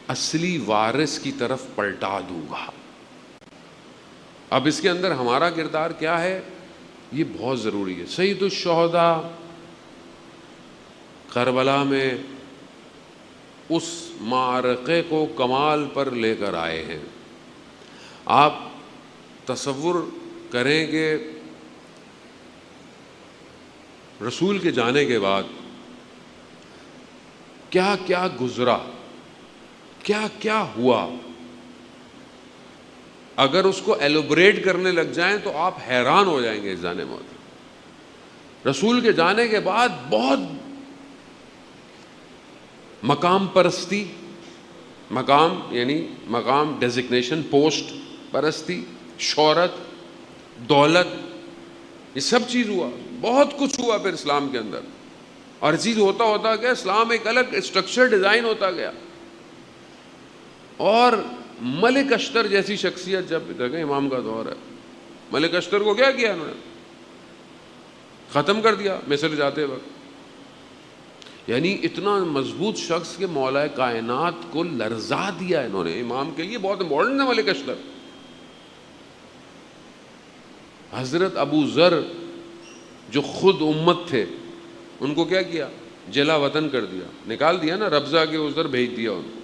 اصلی وارث کی طرف پلٹا دوں گا۔ اب اس کے اندر ہمارا کردار کیا ہے، یہ بہت ضروری ہے۔ سید الشہداء کربلا میں اس معرکے کو کمال پر لے کر آئے ہیں۔ آپ تصور کریں کہ رسول کے جانے کے بعد کیا کیا گزرا، کیا کیا ہوا۔ اگر اس کو ایلوبریٹ کرنے لگ جائیں تو آپ حیران ہو جائیں گے اذان موت۔ رسول کے جانے کے بعد بہت مقام پرستی، مقام یعنی مقام ڈیزگنیشن، پوسٹ پرستی، شہرت، دولت، یہ سب چیز ہوا، بہت کچھ ہوا پھر اسلام کے اندر۔ اور چیز ہوتا ہوتا گیا، اسلام ایک الگ اسٹرکچر ڈیزائن ہوتا گیا۔ اور ملک اشتر جیسی شخصیت، جب دیکھیں امام کا دور ہے، ملک اشتر کو کیا کیا انہوں نے؟ ختم کر دیا مصر جاتے وقت۔ یعنی اتنا مضبوط شخص کے مولا کائنات کو لرزا دیا انہوں نے۔ امام کے لیے بہت امپورٹنٹ ہے ملک اشتر۔ حضرت ابو ذر جو خود امت تھے، ان کو کیا کیا؟ جلا وطن کر دیا، نکال دیا نا، ربضہ کے ادھر بھیج دیا ان کو۔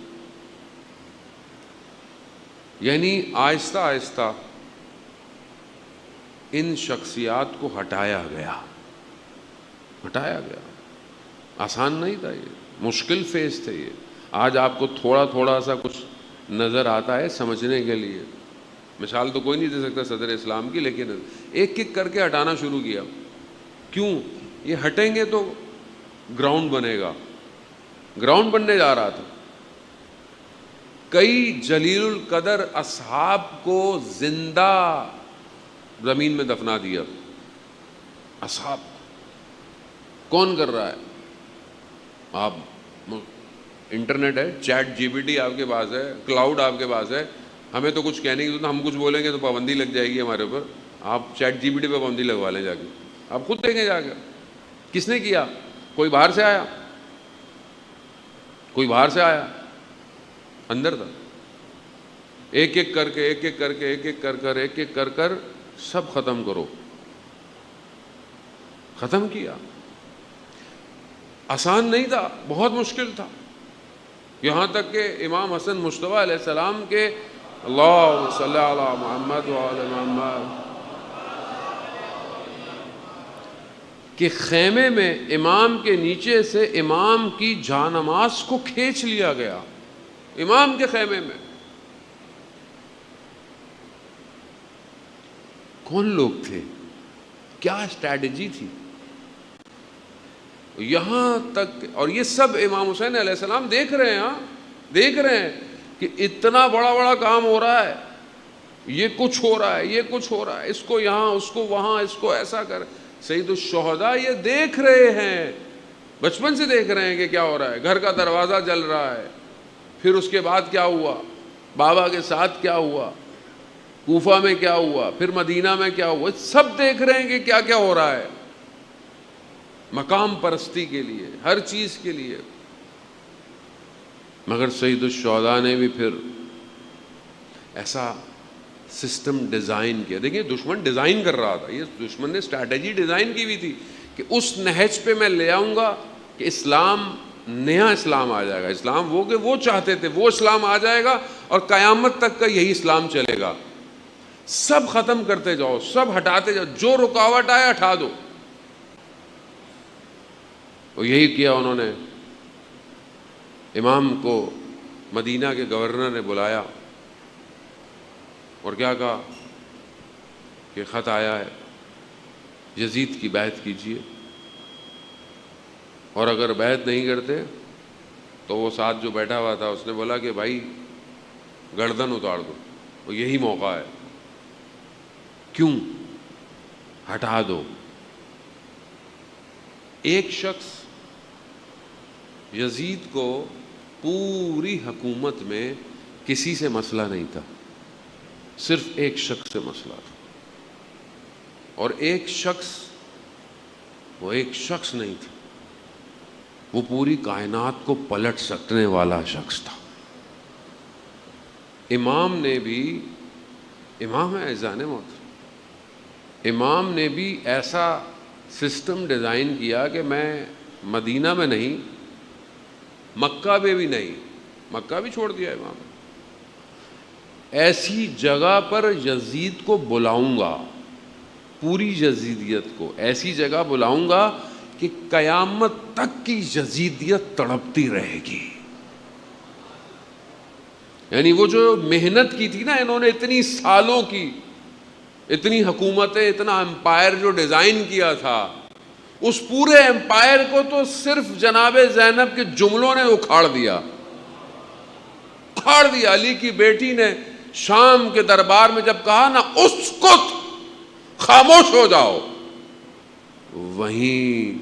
یعنی آہستہ آہستہ ان شخصیات کو ہٹایا گیا۔ آسان نہیں تھا، یہ مشکل فیز تھے یہ۔ آج آپ کو تھوڑا تھوڑا سا کچھ نظر آتا ہے سمجھنے کے لیے، مثال تو کوئی نہیں دے سکتا صدر اسلام کی، لیکن ایک ایک کر کے ہٹانا شروع کیا۔ کیوں؟ یہ ہٹیں گے تو گراؤنڈ بنے گا۔ گراؤنڈ بننے جا رہا تھا۔ کئی جلیل القدر اصحاب کو زندہ زمین میں دفنا دیا۔ اصحاب کون کر رہا ہے؟ آپ انٹرنیٹ ہے، چیٹ جی پی ٹی آپ کے پاس ہے، کلاؤڈ آپ کے پاس ہے، ہمیں تو کچھ کہنے کی ضرورت، ہم کچھ بولیں گے تو پابندی لگ جائے گی ہمارے اوپر۔ آپ چیٹ جی پی ٹی پہ پابندی لگوا لیں جا کے، آپ خود دیکھیں جا کے کس نے کیا۔ کوئی باہر سے آیا، کوئی باہر سے آیا، اندر تھا۔ ایک ایک کر کے ایک ایک کر کے ایک ایک کر کر ایک ایک کر کر سب ختم کرو، ختم کیا۔ آسان نہیں تھا، بہت مشکل تھا۔ یہاں تک کہ امام حسن مجتبیٰ علیہ السلام کے اللہم صلی علی محمد وعلی محمد کہ خیمے میں امام کے نیچے سے امام کی جانماز کو کھینچ لیا گیا، امام کے خیمے میں۔ کون لوگ تھے؟ کیا اسٹریٹجی تھی؟ یہاں تک، اور یہ سب امام حسین علیہ السلام دیکھ رہے ہیں، دیکھ رہے ہیں کہ اتنا بڑا بڑا کام ہو رہا ہے، یہ کچھ ہو رہا ہے، یہ کچھ ہو رہا ہے، اس کو یہاں، اس کو وہاں، اس کو ایسا کر۔ سید الشہداء یہ دیکھ رہے ہیں، بچپن سے دیکھ رہے ہیں کہ کیا ہو رہا ہے۔ گھر کا دروازہ جل رہا ہے، پھر اس کے بعد کیا ہوا، بابا کے ساتھ کیا ہوا، کوفہ میں کیا ہوا، پھر مدینہ میں کیا ہوا، سب دیکھ رہے ہیں کہ کیا کیا ہو رہا ہے۔ مقام پرستی کے لیے، ہر چیز کے لیے۔ مگر سید الشہداء نے بھی پھر ایسا سسٹم ڈیزائن کیا۔ دیکھیں دشمن ڈیزائن کر رہا تھا، یہ دشمن نے اسٹریٹجی ڈیزائن کی ہوئی تھی کہ اس نہج پہ میں لے آؤں گا کہ اسلام نیا اسلام آ جائے گا. اسلام وہ کہ وہ چاہتے تھے وہ اسلام آ جائے گا اور قیامت تک کا یہی اسلام چلے گا. سب ختم کرتے جاؤ, سب ہٹاتے جاؤ, جو رکاوٹ آئے ہٹا دو. اور یہی کیا انہوں نے. امام کو مدینہ کے گورنر نے بلایا اور کیا کہا کہ خط آیا ہے, یزید کی بیعت کیجیے, اور اگر بیعت نہیں کرتے تو وہ ساتھ جو بیٹھا ہوا تھا اس نے بولا کہ بھائی گردن اتار دو, اور یہی موقع ہے. کیوں؟ ہٹا دو. ایک شخص, یزید کو پوری حکومت میں کسی سے مسئلہ نہیں تھا, صرف ایک شخص سے مسئلہ تھا, اور ایک شخص, وہ ایک شخص نہیں تھا, وہ پوری کائنات کو پلٹ سکنے والا شخص تھا. امام نے بھی, امام ہے ایزان موت, امام نے بھی ایسا سسٹم ڈیزائن کیا کہ میں مدینہ میں نہیں, مکہ میں بھی نہیں, مکہ بھی چھوڑ دیا امام نے, ایسی جگہ پر یزید کو بلاؤں گا, پوری یزیدیت کو ایسی جگہ بلاؤں گا کہ قیامت تک کی یزیدیت تڑپتی رہے گی. یعنی وہ جو محنت کی تھی نا انہوں نے اتنی سالوں کی, اتنی حکومتیں, اتنا امپائر جو ڈیزائن کیا تھا, اس پورے امپائر کو تو صرف جناب زینب کے جملوں نے اکھاڑ دیا, اکھاڑ دیا. علی کی بیٹی نے شام کے دربار میں جب کہا نا اسکت, خاموش ہو جاؤ, وہیں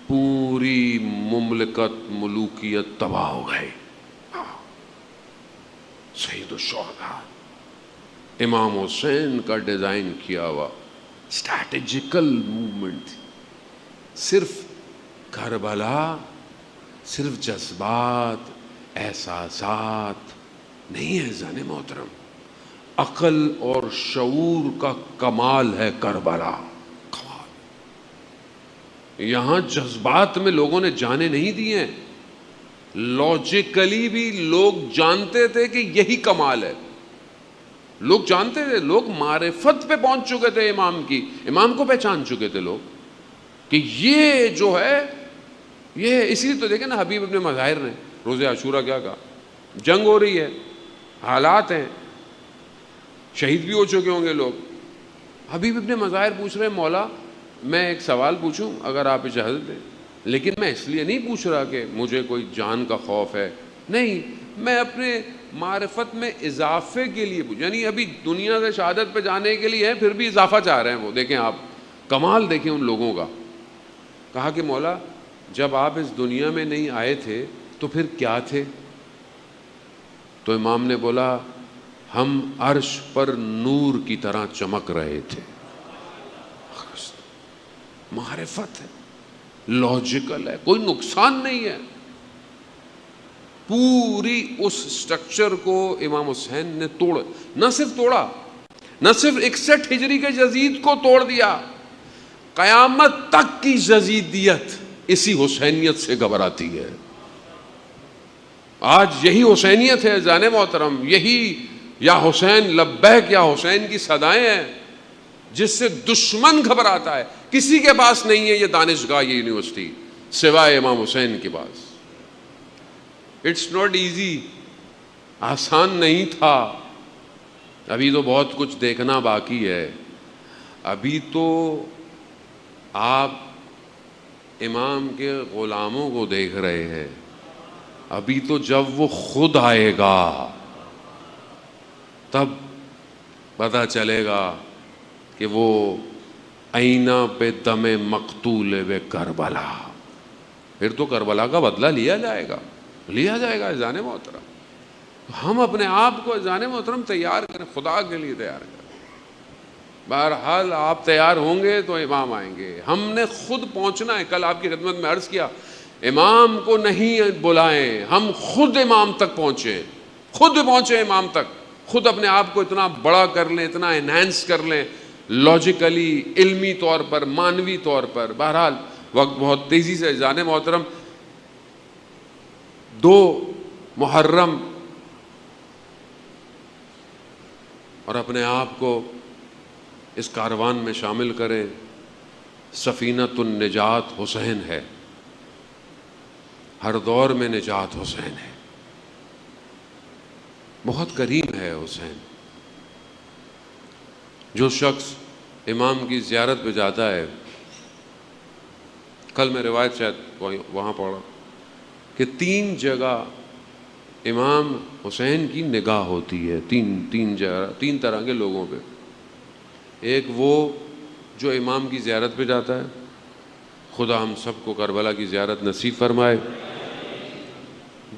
پوری مملکت, ملوکیت تباہ ہو گئی. سید الشہداء امام حسین کا ڈیزائن کیا ہوا اسٹریٹجیکل موومنٹ تھی. صرف کربلا صرف جذبات, احساسات نہیں ہے زن محترم, عقل اور شعور کا کمال ہے کربلا. کمال. یہاں جذبات میں لوگوں نے جانے نہیں دیے, لاجیکلی بھی لوگ جانتے تھے کہ یہی کمال ہے. لوگ جانتے تھے, لوگ معرفت پہ پہنچ چکے تھے امام کی, امام کو پہچان چکے تھے لوگ کہ یہ جو ہے یہ. اسی لیے تو دیکھیں نا حبیب ابن مظاہر نے روز عاشورہ کیا کہا, جنگ ہو رہی ہے, حالات ہیں, شہید بھی ہو چکے ہوں گے لوگ. حبیب ابن مظاہر پوچھ رہے ہیں مولا میں ایک سوال پوچھوں اگر آپ اجازت دیں, لیکن میں اس لیے نہیں پوچھ رہا کہ مجھے کوئی جان کا خوف ہے, نہیں, میں اپنے معرفت میں اضافے کے لیے پوچھ, یعنی ابھی دنیا سے شہادت پہ جانے کے لیے ہے پھر بھی اضافہ چاہ رہے ہیں. وہ دیکھیں آپ کمال دیکھیں ان لوگوں کا. کہا کہ مولا جب آپ اس دنیا میں نہیں آئے تھے تو پھر کیا تھے؟ تو امام نے بولا ہم عرش پر نور کی طرح چمک رہے تھے. معرفت ہے, لاجیکل ہے, کوئی نقصان نہیں ہے. پوری اس سٹرکچر کو امام حسین نے توڑ, نہ صرف توڑا, نہ صرف 61 ہجری کے یزید کو توڑ دیا, قیامت تک کی یزیدیت اسی حسینیت سے گھبراتی ہے. آج یہی حسینیت ہے جان محترم, یہی یا حسین لبیک یا حسین کی صدائیں ہیں جس سے دشمن گھبراتا ہے. کسی کے پاس نہیں ہے یہ دانشگاہ, یہ یونیورسٹی سوائے امام حسین کے پاس. اٹس ناٹ ایزی, آسان نہیں تھا. ابھی تو بہت کچھ دیکھنا باقی ہے. ابھی تو آپ امام کے غلاموں کو دیکھ رہے ہیں, ابھی تو جب وہ خود آئے گا تب پتہ چلے گا کہ وہ آئینہ پہ دم مقتول و کربلا. پھر تو کربلا کا بدلہ لیا جائے گا, لیا جائے گا. اذان محترم ہم اپنے آپ کو اذان محترم تیار کریں, خدا کے لیے تیار کریں. بہرحال آپ تیار ہوں گے تو امام آئیں گے. ہم نے خود پہنچنا ہے. کل آپ کی خدمت میں عرض کیا, امام کو نہیں بلائیں, ہم خود امام تک پہنچیں, خود پہنچیں امام تک, خود اپنے آپ کو اتنا بڑا کر لیں, اتنا انہینس کر لیں, لاجیکلی, علمی طور پر, مانوی طور پر. بہرحال وقت بہت تیزی سے جانے محترم, 2 محرم اور اپنے آپ کو اس کاروان میں شامل کریں. سفینۃ النجات حسین ہے، ہر دور میں نجات حسین ہے. بہت کریم ہے حسین. جو شخص امام کی زیارت پہ جاتا ہے، کل میں روایت شاید وہاں پڑھا کہ 3 جگہ امام حسین کی نگاہ ہوتی ہے. تین طرح کے لوگوں پہ. ایک وہ جو امام کی زیارت پہ جاتا ہے، خدا ہم سب کو کربلا کی زیارت نصیب فرمائے.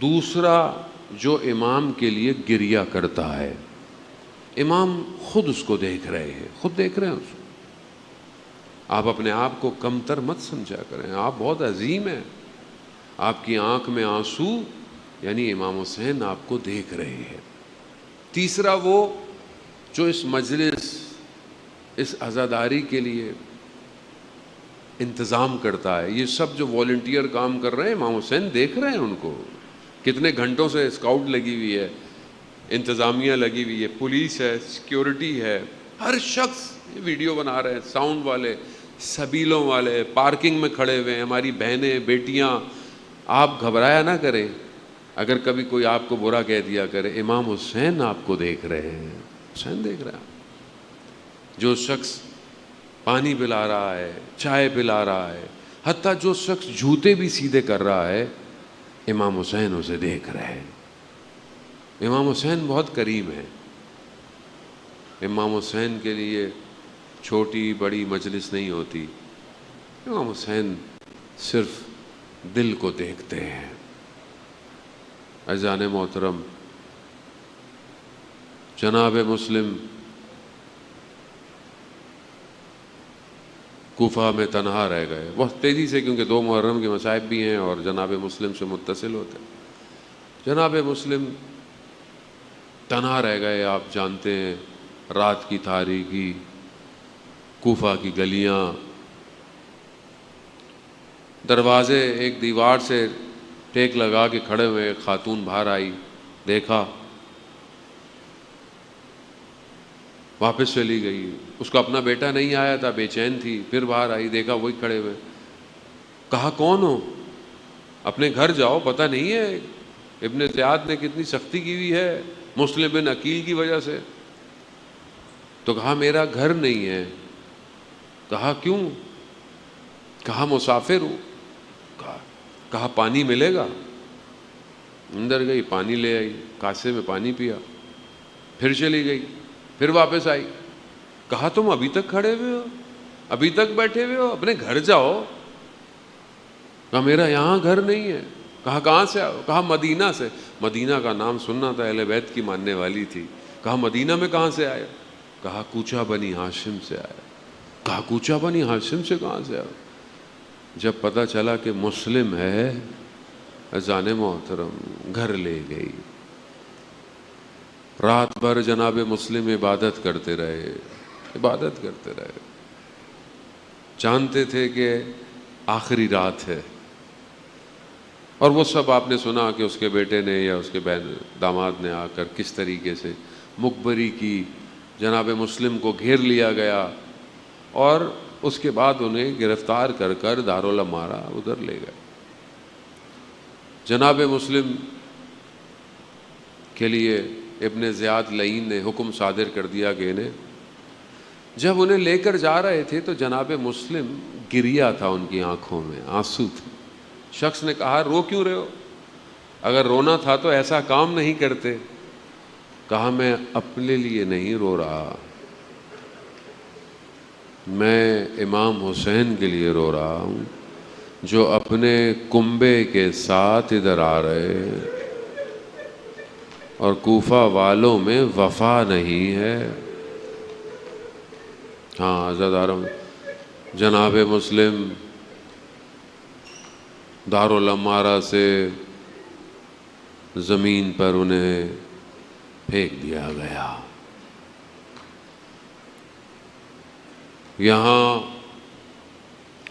دوسرا جو امام کے لیے گریہ کرتا ہے، امام خود اس کو دیکھ رہے ہیں، خود دیکھ رہے ہیں اس کو. آپ اپنے آپ کو کمتر مت سمجھا کریں، آپ بہت عظیم ہیں. آپ کی آنکھ میں آنسو یعنی امام حسین آپ کو دیکھ رہے ہیں. تیسرا وہ جو اس مجلس، اس عزاداری کے لیے انتظام کرتا ہے. یہ سب جو والنٹیئر کام کر رہے ہیں، امام حسین دیکھ رہے ہیں ان کو. کتنے گھنٹوں سے اسکاؤٹ لگی ہوئی ہے، انتظامیہ لگی ہوئی ہے، پولیس ہے، سیکیورٹی ہے، ہر شخص ویڈیو بنا رہے ہیں. ساؤنڈ والے، سبیلوں والے پارکنگ میں کھڑے ہوئے ہیں. ہماری بہنیں، بیٹیاں، آپ گھبرایا نہ کریں اگر کبھی کوئی آپ کو برا کہہ دیا کرے. امام حسین آپ کو دیکھ رہے ہیں، حسین دیکھ رہے ہیں. جو شخص پانی پلا رہا ہے، چائے پلا رہا ہے، حتیٰ جو شخص جوتے بھی سیدھے کر رہا ہے، امام حسین اسے دیکھ رہے ہیں. امام حسین بہت کریم ہے. امام حسین کے لیے چھوٹی بڑی مجلس نہیں ہوتی. امام حسین صرف دل کو دیکھتے ہیں. عزیزان محترم، جناب مسلم کوفہ میں تنہا رہ گئے بہت تیزی سے، کیونکہ 2 محرم کے مصائب بھی ہیں اور جناب مسلم سے متصل ہوتے ہیں. جناب مسلم تنہا رہ گئے. آپ جانتے ہیں رات کی تاریکی، کوفہ کی گلیاں، دروازے ایک دیوار سے ٹیک لگا کے کھڑے ہوئے. ایک خاتون باہر آئی، دیکھا، واپس چلی گئی. اس کا اپنا بیٹا نہیں آیا تھا، بے چین تھی. پھر باہر آئی، دیکھا وہی کھڑے ہوئے. کہا کون ہو؟ اپنے گھر جاؤ، پتہ نہیں ہے ابن زیاد نے کتنی سختی کی ہوئی ہے مسلم بن عقیل کی وجہ سے. تو کہا میرا گھر نہیں ہے. کہا کیوں؟ کہا مسافر ہوں. کہا پانی ملے گا؟ اندر گئی، پانی لے آئی، کاسے میں پانی پیا، پھر چلی گئی، پھر واپس آئی. کہا تم ابھی تک کھڑے ہوئے ہو، ابھی تک بیٹھے ہوئے ہو، اپنے گھر جاؤ. کہا میرا یہاں گھر نہیں ہے. کہا کہاں سے آؤ؟ کہا مدینہ سے. مدینہ کا نام سننا تھا، اہل بیت کی ماننے والی تھی. کہا مدینہ میں کہاں سے آئے؟ کہا کوچہ بنی ہاشم سے آیا. کہا کوچہ بنی ہاشم سے کہاں سے آیا؟ جب پتہ چلا کہ مسلم ہے، اذان محترم گھر لے گئی. رات بھر جناب مسلم عبادت کرتے رہے، عبادت کرتے رہے. جانتے تھے کہ آخری رات ہے. اور وہ سب آپ نے سنا کہ اس کے بیٹے نے یا اس کے داماد نے آ کر کس طریقے سے مقبری کی. جناب مسلم کو گھیر لیا گیا اور اس کے بعد انہیں گرفتار کر کر دارالامارہ ادھر لے گئے. جناب مسلم کے لیے ابن زیاد لعین نے حکم صادر کر دیا کہ انہیں، جب انہیں لے کر جا رہے تھے تو جناب مسلم گریا تھا ان کی آنکھوں میں، آنسو تھے. شخص نے کہا رو کیوں رہے ہو؟ اگر رونا تھا تو ایسا کام نہیں کرتے. کہا میں اپنے لیے نہیں رو رہا، میں امام حسین کے لیے رو رہا ہوں جو اپنے کنبے کے ساتھ ادھر آ رہے اور کوفہ والوں میں وفا نہیں ہے. ہاں عزادارم، جناب مسلم دارالامارہ سے زمین پر انہیں پھینک دیا گیا. یہاں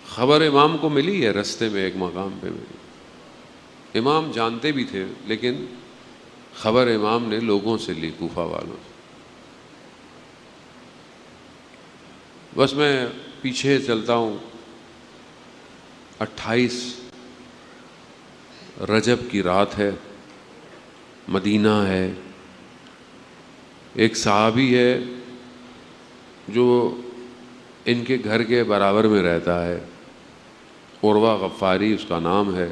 خبر امام کو ملی ہے، رستے میں ایک مقام پہ ملی. امام جانتے بھی تھے لیکن خبر امام نے لوگوں سے لی، کوفہ والوں سے۔ بس میں پیچھے چلتا ہوں، 28 رجب کی رات ہے، مدینہ ہے، ایک صحابی ہے جو ان کے گھر کے برابر میں رہتا ہے، عروہ غفاری اس کا نام ہے،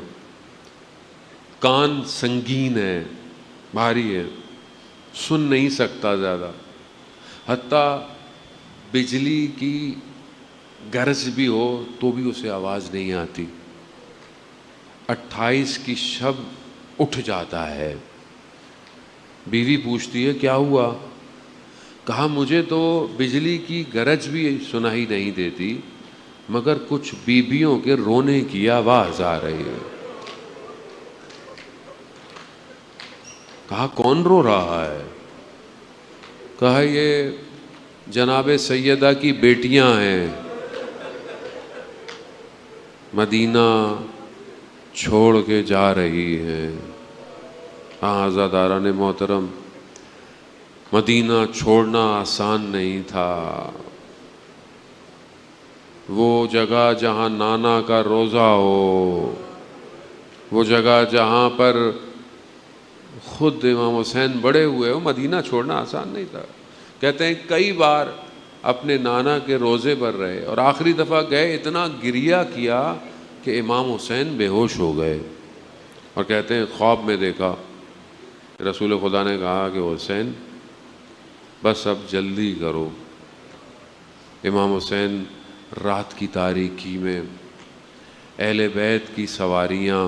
کان سنگین ہے، بھاری ہے، سن نہیں سکتا زیادہ، حتیٰ بجلی کی گرج بھی ہو تو بھی اسے آواز نہیں آتی۔ 28 کی شب اٹھ جاتا ہے، بیوی پوچھتی ہے کیا ہوا؟ کہا مجھے تو بجلی کی گرج بھی سنائی نہیں دیتی مگر کچھ بیویوں کے رونے کی آواز آ رہی ہے۔ کہا کون رو رہا ہے؟ کہا یہ جناب سیدہ کی بیٹیاں ہیں، مدینہ چھوڑ کے جا رہی ہیں۔ ہاں عزاداران محترم، مدینہ چھوڑنا آسان نہیں تھا، وہ جگہ جہاں نانا کا روزہ ہو، وہ جگہ جہاں پر خود امام حسین بڑے ہوئے ہو، مدینہ چھوڑنا آسان نہیں تھا۔ کہتے ہیں کئی بار اپنے نانا کے روزے پر رہے اور آخری دفعہ گئے اتنا گریہ کیا کہ امام حسین بے ہوش ہو گئے، اور کہتے ہیں خواب میں دیکھا، رسول خدا نے کہا کہ حسین بس اب جلدی کرو۔ امام حسین رات کی تاریکی میں اہل بیت کی سواریاں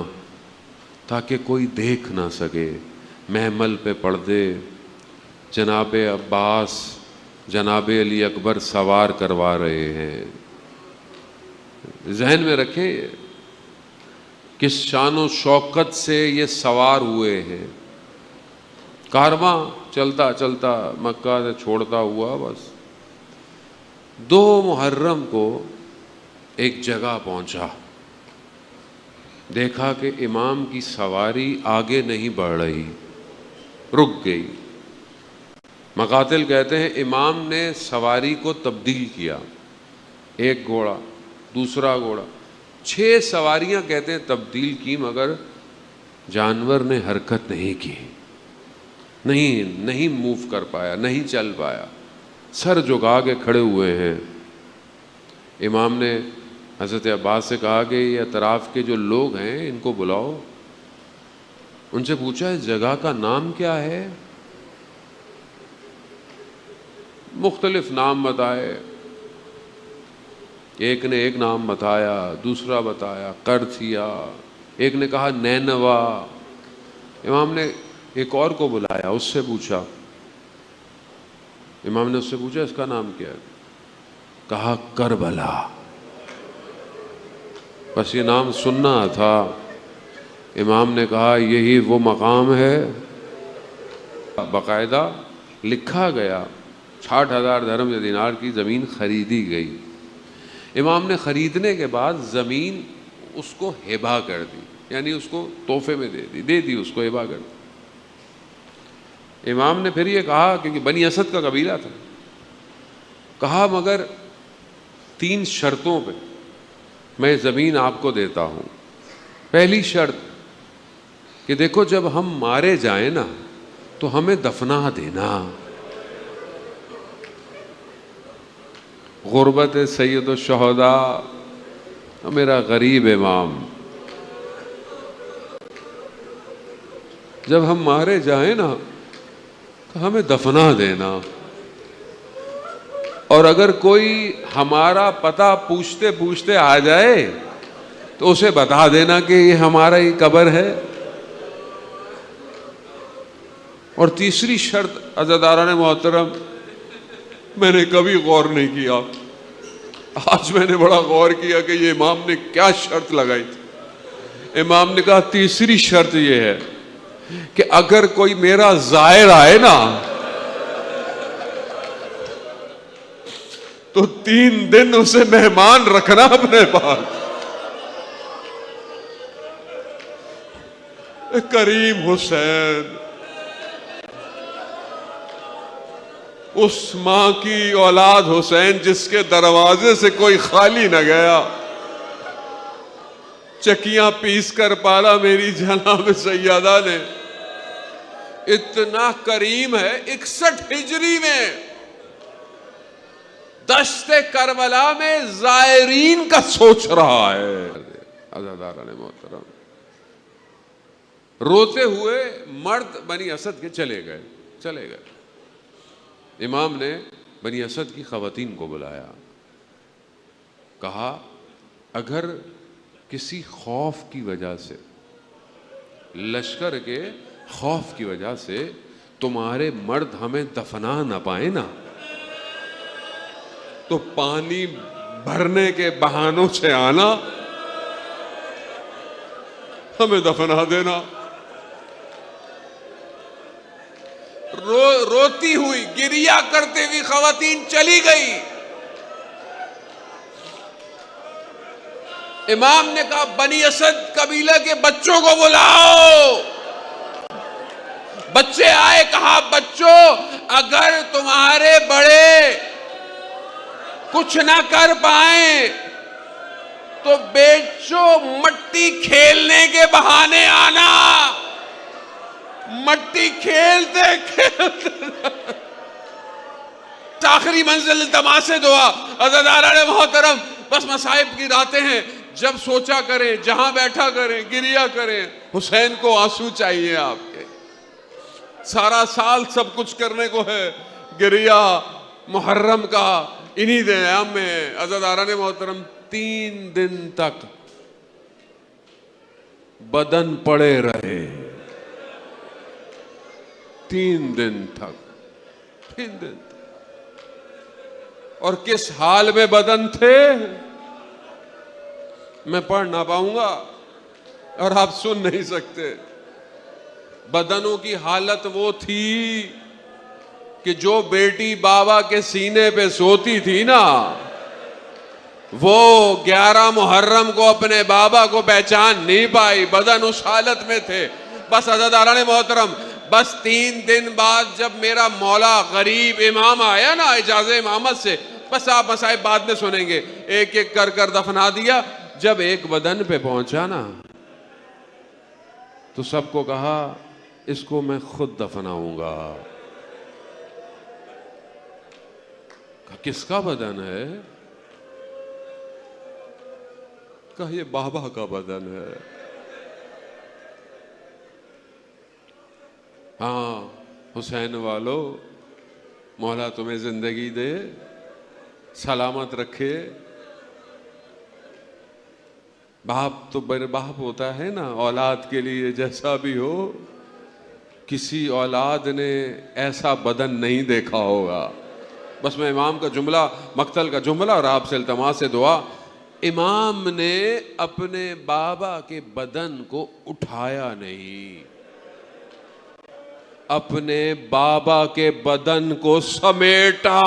تاکہ کوئی دیکھ نہ سکے، محمل پہ پردے، جناب عباس جناب علی اکبر سوار کروا رہے ہیں۔ ذہن میں رکھیں کس شان و شوکت سے یہ سوار ہوئے ہیں۔ کارواں چلتا چلتا مکہ سے چھوڑتا ہوا بس 2 محرم کو ایک جگہ پہنچا، دیکھا کہ امام کی سواری آگے نہیں بڑھ رہی، رک گئی۔ مقاتل کہتے ہیں امام نے سواری کو تبدیل کیا، ایک گھوڑا دوسرا گھوڑا، 6 سواریاں کہتے ہیں تبدیل کی، مگر جانور نے حرکت نہیں کی، نہیں موو کر پایا، نہیں چل پایا، سر جھکا کے کھڑے ہوئے ہیں۔ امام نے حضرت عباس سے کہا کہ یہ اطراف کے جو لوگ ہیں ان کو بلاؤ، ان سے پوچھا اس جگہ کا نام کیا ہے؟ مختلف نام بتائے، ایک نے ایک نام بتایا، دوسرا بتایا کرتھیا، ایک نے کہا نینوا۔ امام نے ایک اور کو بلایا، اس سے پوچھا، امام نے اس سے پوچھا اس کا نام کیا ہے؟ کہا کربلا۔ بس یہ نام سننا تھا۔ امام نے کہا یہی وہ مقام ہے، باقاعدہ لکھا گیا، 60,000 درہم دینار کی زمین خریدی گئی۔ امام نے خریدنے کے بعد زمین اس کو ہبہ کر دی، یعنی اس کو تحفے میں دے دی اس کو ہبہ کر دی۔ امام نے پھر یہ کہا کہ بنی اسد کا قبیلہ تھا، کہا مگر 3 شرطوں پہ میں زمین آپ کو دیتا ہوں۔ پہلی شرط کہ دیکھو جب ہم مارے جائیں نا تو ہمیں دفنا دینا۔ غربت سید الشہداء، میرا غریب امام، جب ہم مارے جائیں نا تو ہمیں دفنا دینا، اور اگر کوئی ہمارا پتہ پوچھتے پوچھتے آ جائے تو اسے بتا دینا کہ یہ ہمارا ہی قبر ہے۔ اور تیسری شرط عزاداران محترم، میں نے کبھی غور نہیں کیا، آج میں نے بڑا غور کیا کہ یہ امام نے کیا شرط لگائی تھی۔ امام نے کہا تیسری شرط یہ ہے کہ اگر کوئی میرا زائر آئے نا تو 3 دن اسے مہمان رکھنا اپنے پاس۔ کریم حسین، اس ماں کی اولاد حسین جس کے دروازے سے کوئی خالی نہ گیا، چکیاں پیس کر پالا میری جناب سیدہ نے، اتنا کریم ہے 61 ہجری میں دشت کربلا میں زائرین کا سوچ رہا ہے۔ عزیزان محترم، روتے ہوئے مرد بنی اسد کے چلے گئے۔ امام نے بنی اسد کی خواتین کو بلایا، کہا اگر کسی خوف کی وجہ سے، لشکر کے خوف کی وجہ سے تمہارے مرد ہمیں دفنا نہ پائے نا، تو پانی بھرنے کے بہانوں سے آنا، ہمیں دفنا دینا۔ روتی ہوئی گریہ کرتے ہوئی خواتین چلی گئی۔ امام نے کہا بنی اسد قبیلہ کے بچوں کو بلاؤ۔ بچے آئے، کہا بچوں اگر تمہارے بڑے کچھ نہ کر پائیں تو بیٹو مٹی کھیلنے کے بہانے آنا۔ مٹی کھیلتے آخری منزل تماس دعا۔ عزیزان محترم، بس مصائب کی راتیں ہیں، جب سوچا کریں، جہاں بیٹھا کریں، گریہ کریں، حسین کو آنسو چاہیے آپ کے۔ سارا سال سب کچھ کرنے کو ہے، گریہ محرم کا انہی دن ایام میں۔ عزیزان محترم، 3 دن تک بدن پڑے رہے، 3 دن تک، 3 دن تک۔ اور کس حال میں بدن تھے میں پڑھ نہ پاؤں گا اور آپ سن نہیں سکتے۔ بدنوں کی حالت وہ تھی کہ جو بیٹی بابا کے سینے پہ سوتی تھی نا، وہ 11 محرم کو اپنے بابا کو پہچان نہیں پائی، بدن اس حالت میں تھے۔ بس عزیزان محترم، بس 3 دن بعد جب میرا مولا غریب امام آیا نا اجازت امامت سے، بس آپ مصائب بعد میں سنیں گے، ایک ایک کر دفنا دیا۔ جب ایک بدن پہ پہنچا نا تو سب کو کہا اس کو میں خود دفناؤں گا۔ کس کا بدن ہے؟ کہا یہ بابا کا بدن ہے۔ ہاں حسین والو، مولا تمہیں زندگی دے، سلامت رکھے۔ باپ تو بڑے باپ ہوتا ہے نا، اولاد کے لیے جیسا بھی ہو، کسی اولاد نے ایسا بدن نہیں دیکھا ہوگا۔ بس میں امام کا جملہ، مقتل کا جملہ اور آپ سے التماس سے دعا، امام نے اپنے بابا کے بدن کو اٹھایا نہیں، اپنے بابا کے بدن کو سمیٹا۔